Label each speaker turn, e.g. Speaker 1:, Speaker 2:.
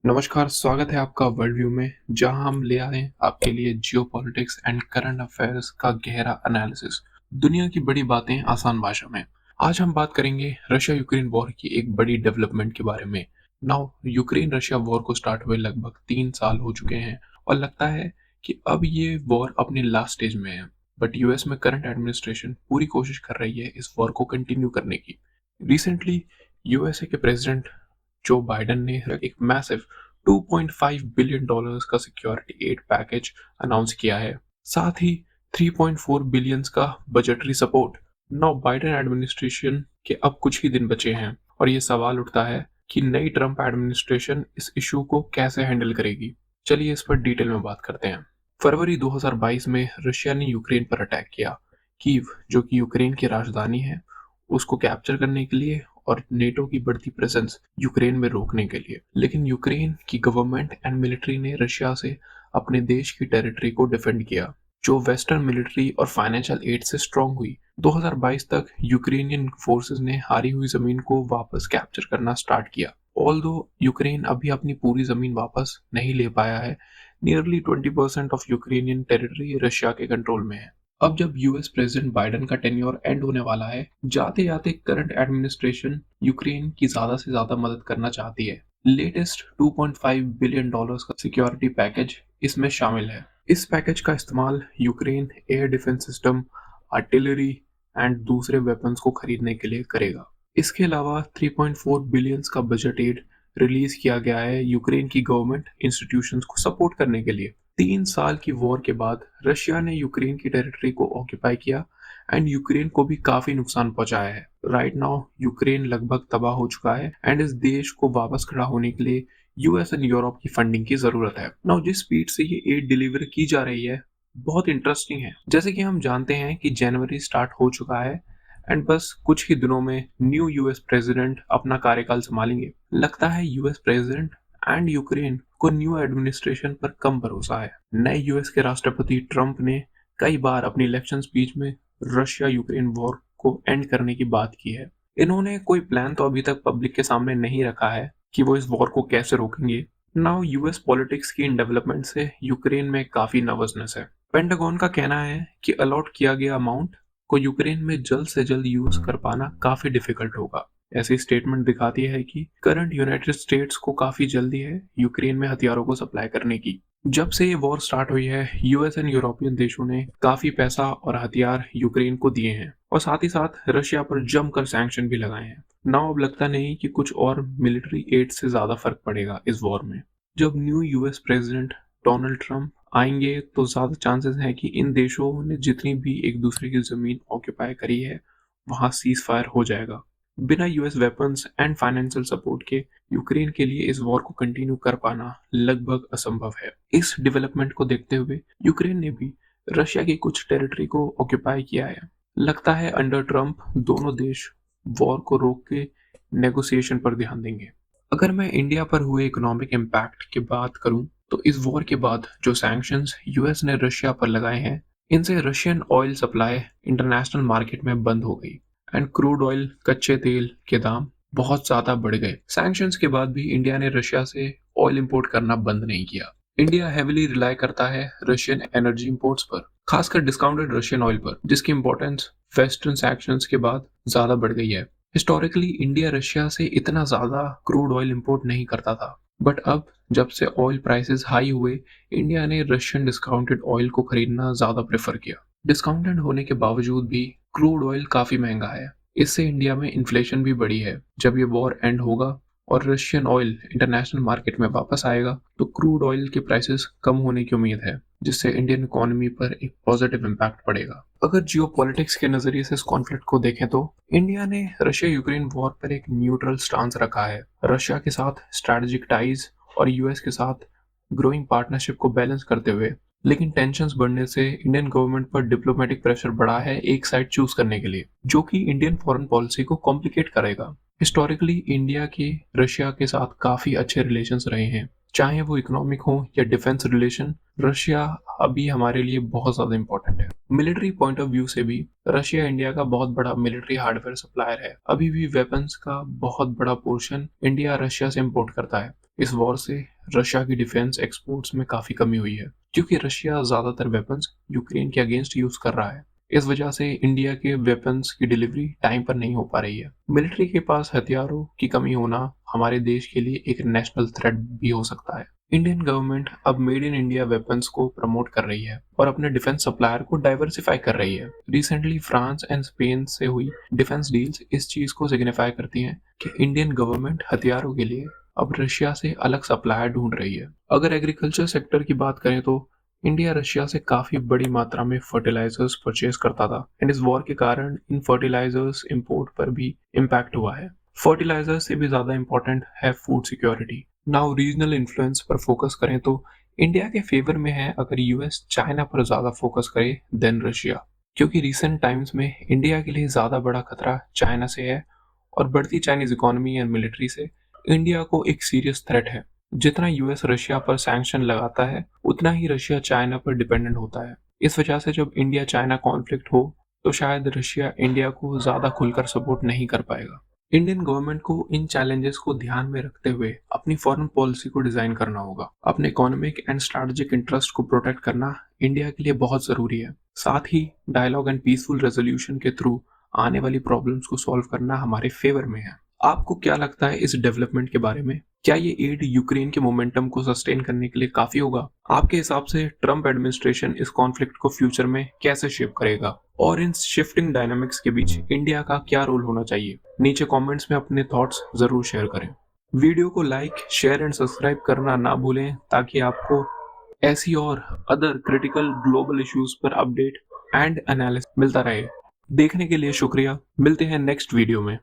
Speaker 1: नमस्कार, स्वागत है आपका वर्ल्ड व्यू में, जहां हम ले आए आपके लिए जियोपॉलिटिक्स एंड करंट अफेयर्स का गहरा एनालिसिस। दुनिया की बड़ी बातें आसान भाषा में। आज हम बात करेंगे रशिया यूक्रेन वॉर की एक बड़ी डेवलपमेंट के बारे में। नाउ यूक्रेन रशिया वॉर को स्टार्ट हुए लगभग 3 साल हो चुके हैं और लगता है कि अब ये वॉर अपने लास्ट स्टेज में है। बट यूएस में करंट एडमिनिस्ट्रेशन पूरी कोशिश कर रही है इस वॉर को कंटिन्यू करने की। रिसेंटली यूएसए के प्रेसिडेंट जो बाइडेन ने एक मैसिव 2.5 बिलियन डॉलर्स का सिक्योरिटी एड पैकेज अनाउंस किया है, साथ ही 3.4 बिलियंस का budgetary support. Now Biden administration के अब कुछ ही दिन बचे हैं और ये सवाल उठता है कि नई ट्रंप एडमिनिस्ट्रेशन इस इशू को कैसे हैंडल करेगी। चलिए इस पर डिटेल में बात करते हैं। फरवरी 2022 में रशिया ने यूक्रेन पर अटैक किया। कीव, जो कि यूक्रेन की राजधानी है, उसको कैप्चर करने के लिए और नेटो की बढ़ती प्रेजेंस यूक्रेन में रोकने के लिए। लेकिन यूक्रेन की गवर्नमेंट एंड मिलिट्री ने रशिया से अपने देश की टेरिटरी को डिफेंड किया, जो वेस्टर्न मिलिट्री और फाइनेंशियल एड से स्ट्रांग हुई। 2022 तक यूक्रेनियन फोर्सेस ने हारी हुई जमीन को वापस कैप्चर करना स्टार्ट किया। ऑल्दो यूक्रेन अभी अपनी पूरी जमीन वापस नहीं ले पाया है, nearly 20% of Ukrainian territory Russia के कंट्रोल में है। अब जब यूएस प्रेसिडेंट बाइडेन का टेन्योर एंड होने वाला है, जाते जाते करंट एडमिनिस्ट्रेशन यूक्रेन की ज्यादा से ज्यादा मदद करना चाहती है। लेटेस्ट 2.5 बिलियन डॉलर्स का सिक्योरिटी पैकेज इसमें शामिल है। इस पैकेज का इस्तेमाल Ukraine air defence system, artillery and दूसरे वेपन्स को खरीदने के लिए करेगा। इसके अलावा 3.4 बिलियंस का बजट एड रिलीज किया गया है यूक्रेन की गवर्नमेंट इंस्टीट्यूशंस को सपोर्ट करने के लिए। 3 साल की वॉर के बाद रशिया ने यूक्रेन की टेरिटरी को ऑक्यूपाई किया एंड यूक्रेन को भी काफी नुकसान पहुंचाया है। राइट नाउ यूक्रेन लगभग तबाह हो चुका है एंड इस देश को वापस खड़ा होने के लिए यूएस एंड यूरोप की फंडिंग की जरूरत है। नाउ जिस स्पीड से ये एड डिलीवर की जा रही है बहुत इंटरेस्टिंग है। जैसे कि हम जानते हैं कि जनवरी स्टार्ट हो चुका है एंड बस कुछ ही दिनों में न्यू यूएस प्रेसिडेंट अपना कार्यकाल संभालेंगे। लगता है यूएस प्रेसिडेंट एंड यूक्रेन को न्यू एडमिनिस्ट्रेशन पर कम भरोसा है। नए यूएस के राष्ट्रपति ट्रंप ने कई बार अपनी इलेक्शन स्पीच में रशिया यूक्रेन वॉर को एंड करने की बात की है। इन्होंने कोई प्लान तो अभी तक पब्लिक के सामने नहीं रखा है कि वो इस वॉर को कैसे रोकेंगे। नाउ यूएस पॉलिटिक्स की इन डेवलपमेंट से यूक्रेन में काफी नर्वसनेस है। पेंटागन का कहना है कि अलॉट किया गया अमाउंट को यूक्रेन में जल्द से जल्द यूज कर पाना काफी डिफिकल्ट होगा। ऐसी स्टेटमेंट दिखाती है कि करंट यूनाइटेड स्टेट्स को काफी जल्दी है यूक्रेन में हथियारों को सप्लाई करने की। जब से ये वॉर स्टार्ट हुई है, यूएस एंड यूरोपियन देशों ने काफी पैसा और हथियार यूक्रेन को दिए हैं और साथ ही साथ रशिया पर जमकर सैंक्शन भी लगाए हैं। नाउ अब लगता नहीं कि कुछ और मिलिट्री एड से ज्यादा फर्क पड़ेगा इस वॉर में। जब new US president Donald Trump आएंगे तो ज्यादा चांसेस है कि इन देशों ने जितनी भी एक दूसरे की जमीन ऑक्यूपाई करी है वहां सीज फायर हो जाएगा। बिना US weapons and financial support के यूक्रेन के लिए इस वॉर को कंटिन्यू कर पाना लगभग असंभव है। इस डेवलपमेंट को देखते हुए यूक्रेन ने भी रशिया की कुछ टेरिटरी को ऑक्यूपाई किया है। लगता है अंडर ट्रंप दोनों देश वॉर को रोक के नेगोशिएशन पर ध्यान देंगे। अगर मैं इंडिया पर हुए इकोनॉमिक इम्पैक्ट की बात करूं तो इस वॉर के बाद जो सैंक्शंस यूएस ने रशिया पर लगाए हैं, इनसे Russian oil supply international market में बंद हो गई एंड क्रूड ऑयल कच्चे तेल के दाम बहुत ज्यादा बढ़ गए। सैंक्शंस के बाद भी इंडिया ने रशिया से ऑयल इंपोर्ट करना बंद नहीं किया। इंडिया हेविली रिलाई करता है रशियन एनर्जी इंपोर्ट्स पर, खासकर डिस्काउंटेड रशियन ऑयल पर, जिसकी इंपॉर्टेंस वेस्टर्न सैंक्शंस के बाद ज्यादा बढ़ गई है। हिस्टोरिकली इंडिया रशिया से इतना ज्यादा क्रूड ऑयल इंपोर्ट नहीं करता था, बट अब जब से ऑयल प्राइसेस हाई हुए, इंडिया ने रशियन डिस्काउंटेड ऑयल को खरीदना ज्यादा प्रेफर किया। डिस्काउंटेड होने के बावजूद भी क्रूड ऑयल काफी महंगा है। इससे इंडिया में इन्फ्लेशन भी बढ़ी है। जब ये वॉर एंड होगा और रशियन ऑयल इंटरनेशनल मार्केट में वापस आएगा तो क्रूड ऑयल के प्राइसेस कम होने की उम्मीद है, जिससे इंडियन इकोनॉमी पर एक पॉजिटिव इम्पैक्ट पड़ेगा। अगर जियोपॉलिटिक्स के नजरिए से इस कॉन्फ्लिक्ट को देखें तो इंडिया ने रशिया यूक्रेन वॉर पर एक न्यूट्रल स्टांस रखा है। रशिया के साथ स्ट्रैटेजिक टाइज और यूएस के साथ ग्रोइंग पार्टनरशिप को बैलेंस करते हुए, लेकिन टेंशन्स बढ़ने से इंडियन गवर्नमेंट पर डिप्लोमेटिक प्रेशर बढ़ा है एक साइड चूज करने के लिए, जो कि इंडियन फॉरेन पॉलिसी को कॉम्प्लिकेट करेगा। हिस्टोरिकली इंडिया के रशिया के साथ काफी अच्छे रिलेशंस रहे हैं, चाहे वो इकोनॉमिक हो या डिफेंस रिलेशन। रशिया अभी हमारे लिए बहुत ज्यादा इंपॉर्टेंट है। मिलिट्री पॉइंट ऑफ व्यू से भी रशिया इंडिया का बहुत बड़ा मिलिट्री हार्डवेयर सप्लायर है। अभी भी वेपन्स का बहुत बड़ा पोर्शन इंडिया रशिया से इंपोर्ट करता है। इस वॉर से रशिया की डिफेंस एक्सपोर्ट्स में काफ़ी कमी हुई है, क्योंकि रशिया ज़्यादातर वेपन्स यूक्रेन के अगेंस्ट यूज़ कर रहा है। इस वजह से इंडिया के वेपन्स की डिलीवरी टाइम पर नहीं हो पा रही है। मिलिट्री के पास हथियारों की कमी होना हमारे देश के लिए एक नेशनल थ्रेट भी हो सकता है। इंडियन गवर्नमेंट अब मेड इन इंडिया वेपन्स को प्रमोट कर रही है और अपने डिफेंस सप्लायर को डाइवर्सिफाई कर रही है। रिसेंटली फ्रांस एंड स्पेन से हुई डिफेंस डील्स इस चीज को सिग्निफाई करती हैं कि इंडियन गवर्नमेंट हथियारों के लिए अब रशिया से अलग सप्लायर ढूंढ रही है। अगर एग्रीकल्चर सेक्टर की बात करें तो इंडिया रशिया से काफी बड़ी मात्रा में फर्टिलाइजर्स परचेज करता था एंड इस वॉर के कारण इन फर्टिलाइजर्स इंपोर्ट पर भी इम्पैक्ट हुआ है। फर्टिलाइजर से भी ज्यादा इंपॉर्टेंट है food security. Now regional influence पर फोकस करें तो इंडिया के फेवर में है अगर यूएस चाइना पर ज्यादा फोकस करे देन रशिया, क्योंकि रिसेंट टाइम्स में इंडिया के लिए ज्यादा बड़ा खतरा चाइना से है और बढ़ती चाइनीज इकोनॉमी एंड मिलिट्री से इंडिया को एक सीरियस थ्रेट है। जितना यूएस रशिया पर सैंक्शन लगाता है उतना ही रशिया चाइना पर डिपेंडेंट होता है। इस वजह से जब इंडिया चाइना कॉन्फ्लिक्ट हो तो शायद रशिया इंडिया को ज्यादा खुलकर सपोर्ट नहीं कर पाएगा। इंडियन गवर्नमेंट को इन चैलेंजेस को ध्यान में रखते हुए अपनी फॉरेन पॉलिसी को डिजाइन करना होगा। अपने इकोनॉमिक एंड स्ट्रैटेजिक इंटरेस्ट को प्रोटेक्ट करना इंडिया के लिए बहुत जरूरी है। साथ ही डायलॉग एंड पीसफुल रेजोल्यूशन के थ्रू आने वाली प्रॉब्लम्स को सॉल्व करना हमारे फेवर में है। आपको क्या लगता है इस डेवलपमेंट के बारे में? क्या ये एड यूक्रेन के मोमेंटम को सस्टेन करने के लिए काफी होगा? आपके हिसाब से ट्रम्प एडमिनिस्ट्रेशन इस कॉन्फ्लिक्ट को फ्यूचर में कैसे शेप करेगा और इन शिफ्टिंग डायनामिक्स के बीच इंडिया का क्या रोल होना चाहिए? नीचे कमेंट्स में अपने थॉट्स जरूर शेयर करें। वीडियो को लाइक, शेयर एंड सब्सक्राइब करना ना भूलें ताकि आपको ऐसी और अदर क्रिटिकल ग्लोबल इश्यूज पर अपडेट एंड एनालिसिस मिलता रहे। देखने के लिए शुक्रिया। मिलते हैं नेक्स्ट वीडियो में।